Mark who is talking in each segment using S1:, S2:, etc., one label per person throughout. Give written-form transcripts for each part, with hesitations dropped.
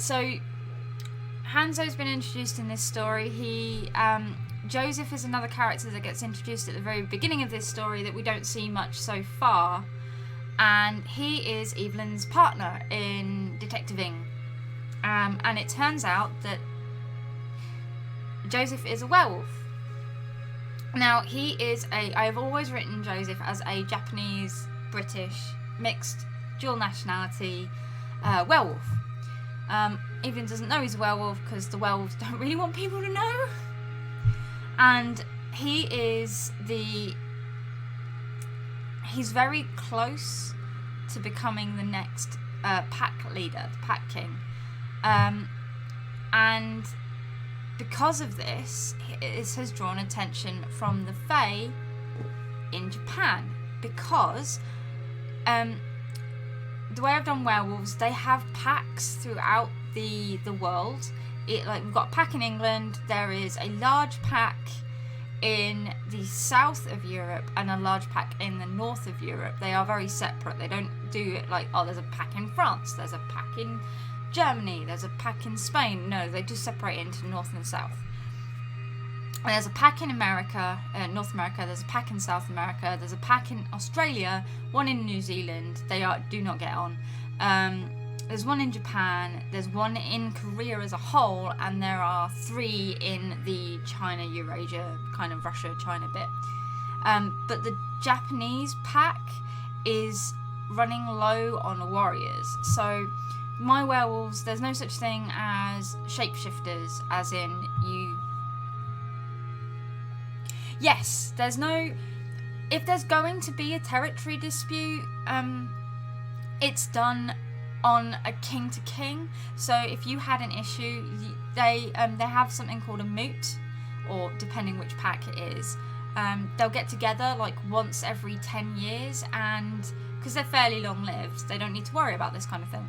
S1: So Hanzo's been introduced in this story. Joseph is another character that gets introduced at the very beginning of this story that we don't see much so far, and he is Evelyn's partner in detectiving. And it turns out that Joseph is a werewolf. Now, I've always written Joseph as a Japanese, British, mixed, dual nationality werewolf. Evelyn doesn't know he's a werewolf because the werewolves don't really want people to know. And he's very close to becoming the next pack leader, the pack king. And because of this, it has drawn attention from the Fae in Japan, because the way I've done werewolves, they have packs throughout the world. We've got a pack in England, there is a large pack in the south of Europe and a large pack in the north of Europe. They are very separate. They don't do it like, there's a pack in France, there's a pack in Germany, there's a pack in Spain. No, they just separate into north and south. And there's a pack in America, North America, there's a pack in South America, there's a pack in Australia, one in New Zealand, do not get on. There's one in Japan, there's one in Korea as a whole, and there are 3 in the China, Eurasia, kind of Russia, China bit. But the Japanese pack is running low on warriors. So my werewolves, there's no such thing as shapeshifters, as in you... Yes, if there's going to be a territory dispute, it's done on a king to king. So if you had an issue, they have something called a moot, or depending which pack it is, they'll get together like once every 10 years, and because they're fairly long lived, they don't need to worry about this kind of thing.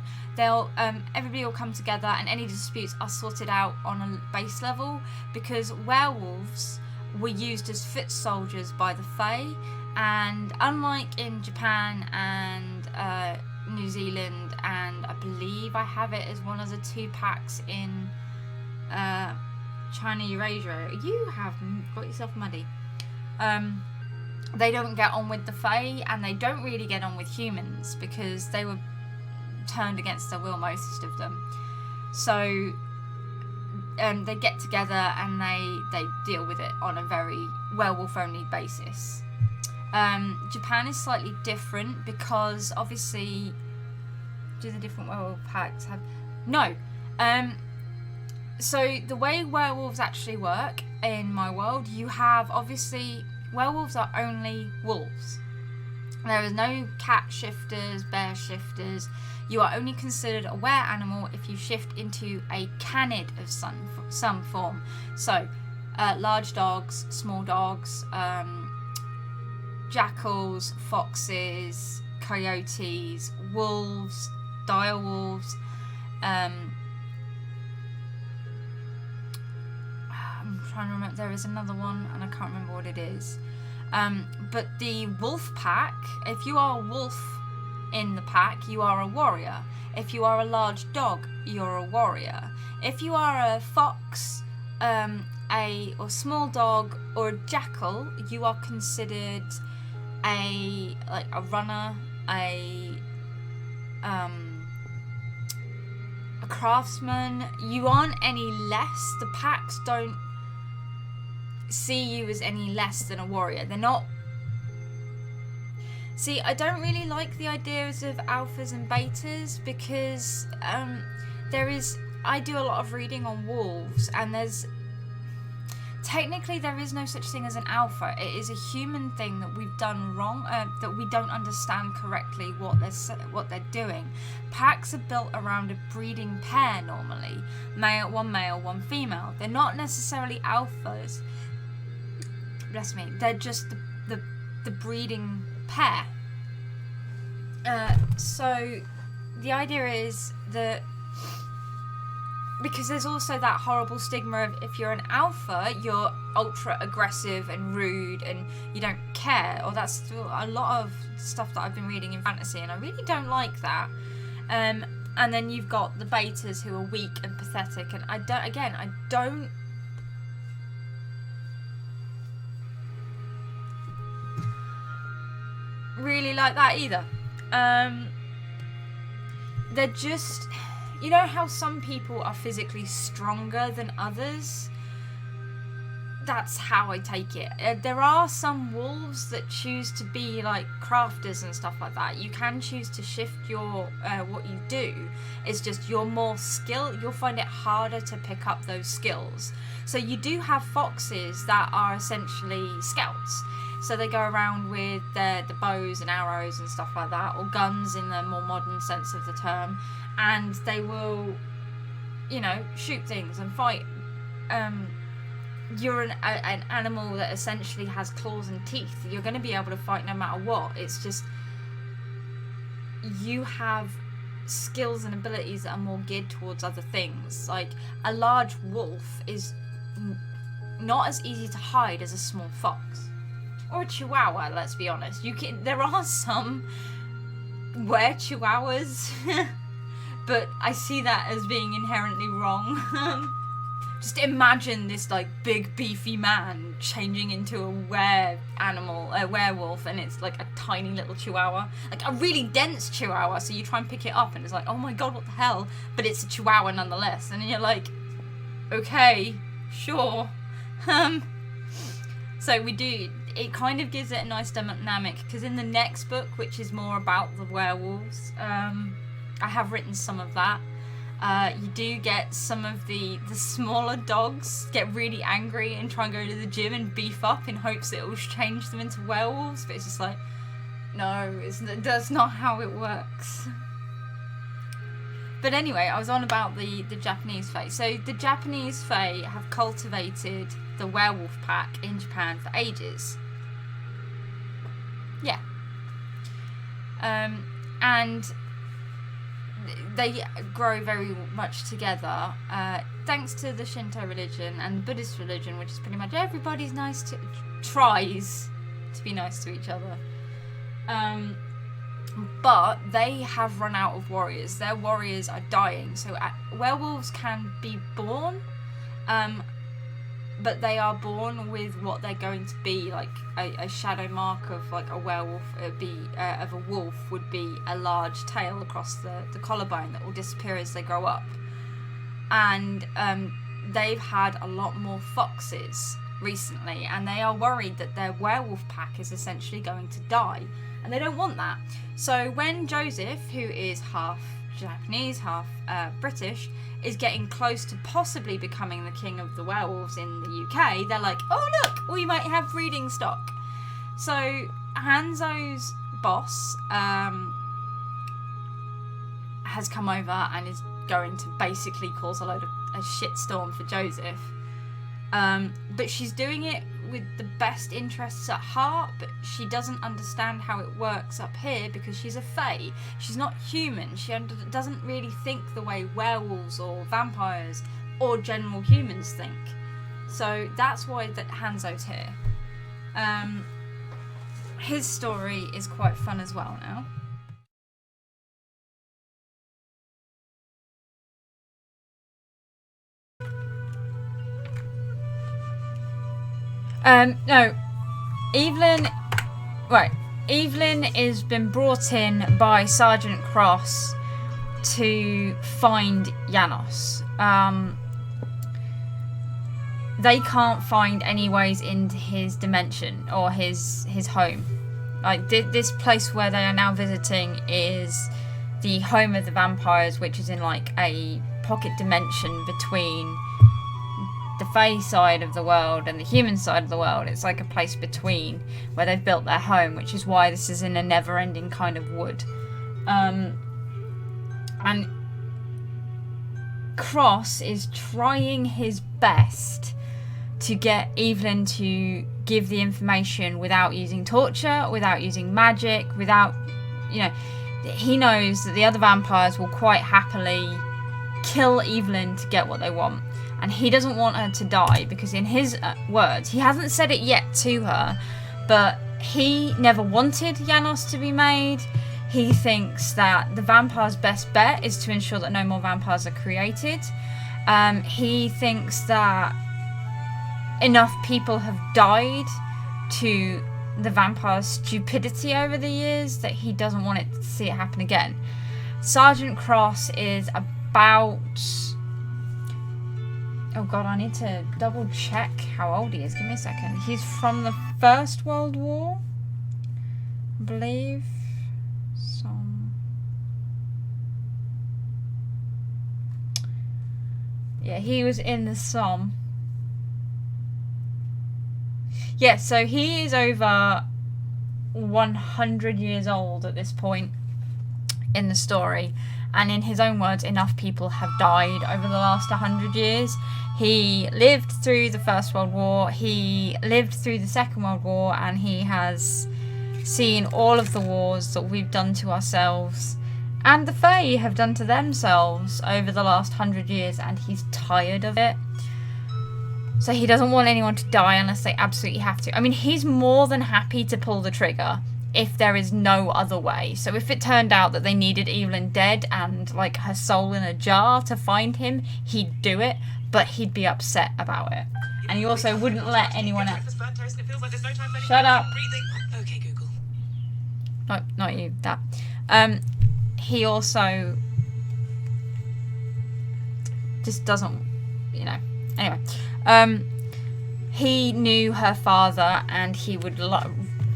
S1: Everybody will come together, and any disputes are sorted out on a base level, because werewolves were used as foot soldiers by the Fae, and unlike in Japan and New Zealand, and I believe I have it as one of the 2 packs in China, Eurasia, you have got yourself muddy. They don't get on with the Fae, and they don't really get on with humans because they were turned against their will, most of them. So they get together and they deal with it on a very werewolf-only basis. Japan is slightly different because obviously, do the different werewolf packs have... No. So the way werewolves actually work in my world, you have obviously... Werewolves are only wolves. There is no cat shifters, bear shifters. You are only considered a were animal if you shift into a canid of some form. So, large dogs, small dogs, jackals, foxes, coyotes, wolves, dire wolves. I'm trying to remember, there is another one and I can't remember what it is. But the wolf pack, if you are a wolf in the pack, you are a warrior. If you are a large dog, you're a warrior. If you are a fox, or small dog, or a jackal, you are considered a runner, a craftsman. You aren't any less. The packs don't see you as any less than a warrior. They're not... See, I don't really like the ideas of alphas and betas because I do a lot of reading on wolves, and technically there is no such thing as an alpha. It is a human thing that we've done wrong, that we don't understand correctly what they're doing. Packs are built around a breeding pair normally. Male, one female. They're not necessarily alphas. Bless me. They're just the breeding pair. So the idea is that, because there's also that horrible stigma of if you're an alpha, you're ultra aggressive and rude and you don't care, or that's a lot of stuff that I've been reading in fantasy, and I really don't like that. And then you've got the betas who are weak and pathetic, and I don't really like that either. They're just, you know how some people are physically stronger than others? That's how I take it. There are some wolves that choose to be like crafters and stuff like that. You can choose to shift your what you do. It's just you're more skilled. You'll find it harder to pick up those skills. So you do have foxes that are essentially scouts. So they go around with the bows and arrows and stuff like that, or guns in the more modern sense of the term, and they will, you know, shoot things and fight. You're an animal that essentially has claws and teeth. You're going to be able to fight no matter what. It's just you have skills and abilities that are more geared towards other things. Like a large wolf is not as easy to hide as a small fox or a chihuahua. Let's be honest. There are some were-chihuahuas, but I see that as being inherently wrong. Just imagine this like big beefy man changing into a werewolf, and it's like a tiny little chihuahua, like a really dense chihuahua. So you try and pick it up, and it's like, oh my god, what the hell? But it's a chihuahua nonetheless, and you're like, okay, sure. So we do. It kind of gives it a nice dynamic, because in the next book, which is more about the werewolves, I have written some of that. You do get some of the smaller dogs get really angry and try and go to the gym and beef up in hopes it will change them into werewolves, but it's just like, no, that's not how it works. But anyway, I was on about the Japanese Fae. So the Japanese Fae have cultivated the werewolf pack in Japan for ages. Yeah. And they grow very much together, thanks to the Shinto religion and the Buddhist religion, which is pretty much everybody's tries to be nice to each other. But they have run out of warriors. Their warriors are dying. So werewolves can be born, but they are born with what they're going to be, like a shadow mark of like a werewolf. Of a wolf would be a large tail across the collarbone that will disappear as they grow up. And they've had a lot more foxes recently, and they are worried that their werewolf pack is essentially going to die, and they don't want that. So when Joseph, who is half Japanese, half British, is getting close to possibly becoming the king of the werewolves in the UK, they're like, oh look, we might have breeding stock. So Hanzo's boss has come over and is going to basically cause a shitstorm for Joseph. But she's doing it with the best interests at heart, but she doesn't understand how it works up here because she's a fae. She's not human. She doesn't really think the way werewolves or vampires or general humans think. So that's why that Hanzo's here. His story is quite fun as well now. No, Evelyn has been brought in by Sergeant Cross to find Janos. They can't find any ways into his dimension or his home. Like this place where they are now visiting is the home of the vampires, which is in like a pocket dimension between the Fae side of the world and the human side of the world. It's like a place between where they've built their home, which is why this is in a never-ending kind of wood. And Cross is trying his best to get Evelyn to give the information without using torture, without using magic, without, he knows that the other vampires will quite happily kill Evelyn to get what they want. And he doesn't want her to die because, in his words, he hasn't said it yet to her, but he never wanted Janos to be made. He thinks that the vampire's best bet is to ensure that no more vampires are created. He thinks that enough people have died to the vampire's stupidity over the years that he doesn't want to see it happen again. Sergeant Cross is about... Oh god, I need to double check how old he is. Give me a second. He's from the First World War, I believe. Yeah, he was in the Somme. Yeah, so he is over 100 years old at this point in the story. And in his own words, enough people have died over the last 100 years. He lived through the First World War. He lived through the Second World War. And he has seen all of the wars that we've done to ourselves and the Fae have done to themselves over the last 100 years, and he's tired of it. So he doesn't want anyone to die unless they absolutely have to. I mean, he's more than happy to pull the trigger if there is no other way. So if it turned out that they needed Evelyn dead and like her soul in a jar to find him, he'd do it, but he'd be upset about it. And he also wouldn't let anyone else. Shut up.
S2: Okay, Google.
S1: No, not you. That. He also just doesn't, you know. Anyway, he knew her father, and he would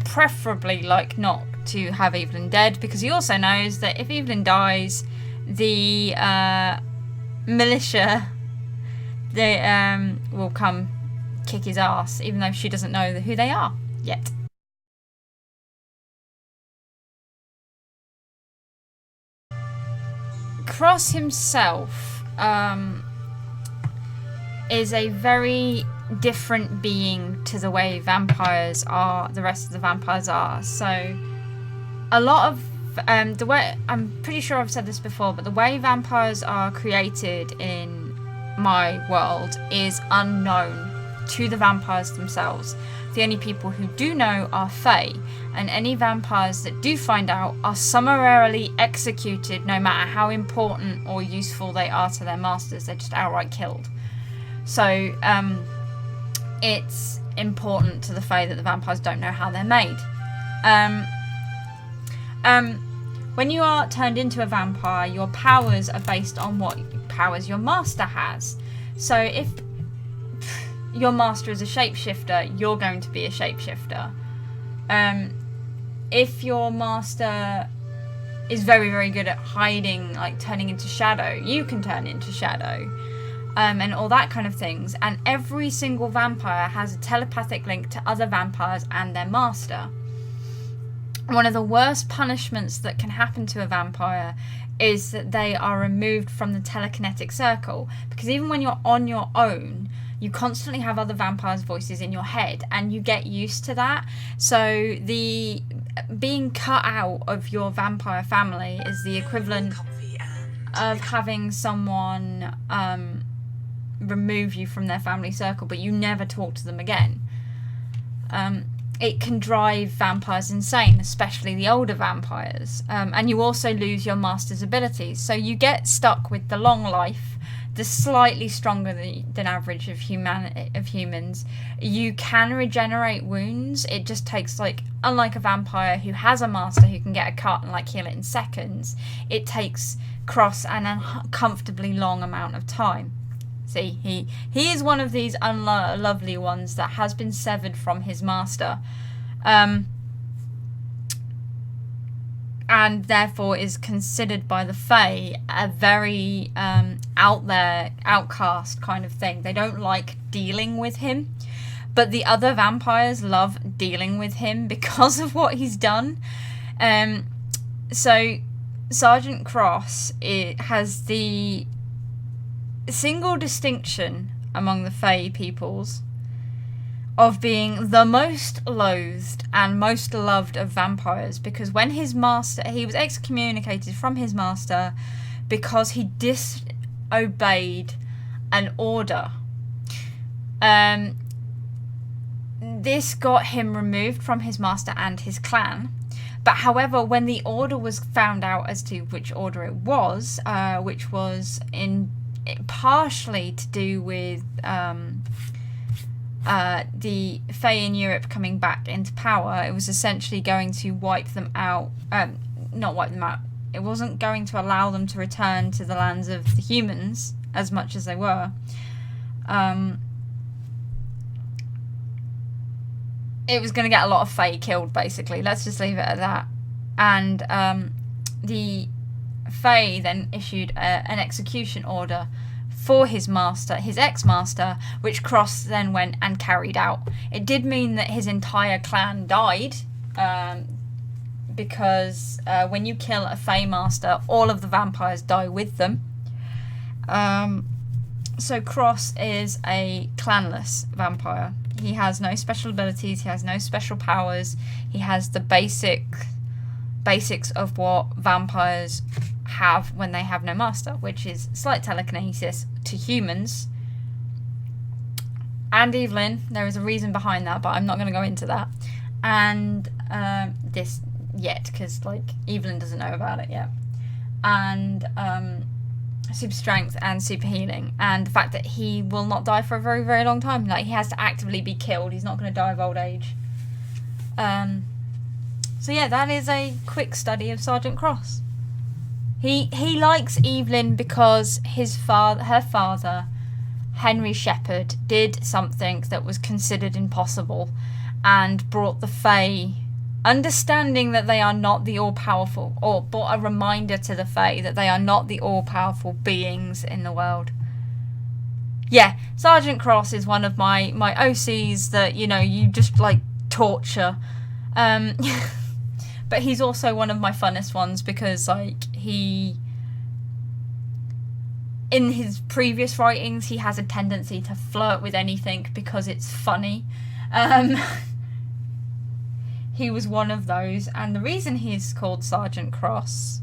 S1: preferably like not to have Evelyn dead, because he also knows that if Evelyn dies, the militia will come kick his ass, even though she doesn't know who they are yet. Cross himself is a very different being to the way vampires are, the rest of the vampires are. So a lot of the way, I'm pretty sure I've said this before, but the way vampires are created in my world is unknown to the vampires themselves. The only people who do know are Fae, and any vampires that do find out are summarily executed, no matter how important or useful they are to their masters. They're just outright killed. So it's important to the Fae that the vampires don't know how they're made. When you are turned into a vampire, your powers are based on what powers your master has. So if your master is a shapeshifter, you're going to be a shapeshifter. If your master is very, very good at hiding, like turning into shadow, you can turn into shadow. And all that kind of things. And every single vampire has a telepathic link to other vampires and their master. One of the worst punishments that can happen to a vampire is that they are removed from the telekinetic circle. Because even when you're on your own, you constantly have other vampires' voices in your head, and you get used to that. So the being cut out of your vampire family is the equivalent of having someone remove you from their family circle, but you never talk to them again. It can drive vampires insane, especially the older vampires. And you also lose your master's abilities. So you get stuck with the long life, the slightly stronger than average of humans. You can regenerate wounds. It just takes, like, unlike a vampire who has a master who can get a cut and like heal it in seconds, it takes Cross an uncomfortably long amount of time. See, he is one of these unlovely ones that has been severed from his master, and therefore is considered by the Fae a very out there, outcast kind of thing. They don't like dealing with him, but the other vampires love dealing with him because of what he's done. So Sergeant Cross, it has the single distinction among the Fae peoples of being the most loathed and most loved of vampires, because when his master, he was excommunicated from his master because he disobeyed an order. This got him removed from his master and his clan, But however, when the order was found out as to which order it was, which was partially to do with the Fae in Europe coming back into power, it was essentially going to wipe them out. Not wipe them out. It wasn't going to allow them to return to the lands of the humans as much as they were. It was going to get a lot of Fae killed, basically. Let's just leave it at that. And the Fae then issued an execution order for his master, his ex-master, which Cross then went and carried out. It did mean that his entire clan died, because when you kill a Fae master, all of the vampires die with them. So Cross is a clanless vampire. He has no special abilities, he has no special powers, he has the basics of what vampires have when they have no master, which is slight telekinesis to humans. And Evelyn, there is a reason behind that, but I'm not going to go into that. And this yet, because like Evelyn doesn't know about it yet. And super strength and super healing, and the fact that he will not die for a very, very long time. Like, he has to actively be killed. He's not going to die of old age. So yeah, that is a quick study of Sergeant Cross. He likes Evelyn because her father, Henry Shepherd, did something that was considered impossible and brought the Fae, understanding that they are not the all-powerful, or brought a reminder to the Fae that they are not the all-powerful beings in the world. Yeah, Sergeant Cross is one of my OCs that, you know, you just, like, torture. But he's also one of my funnest ones because, like, in his previous writings, he has a tendency to flirt with anything because it's funny. He was one of those, and the reason he's called Sergeant Cross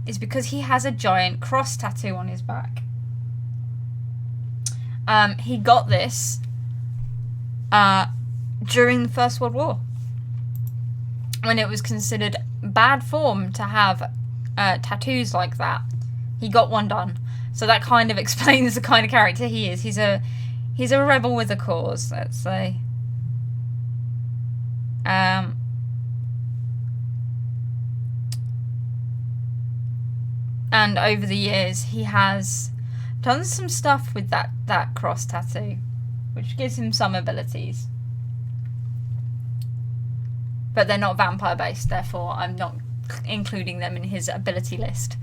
S1: is because he has a giant cross tattoo on his back. He got this during the First World War, when it was considered bad form to have tattoos like that. He got one done, so that kind of explains the kind of character he is. He's a rebel with a cause, let's say. And over the years, he has done some stuff with that cross tattoo, which gives him some abilities. But they're not vampire based, therefore I'm not including them in his ability list.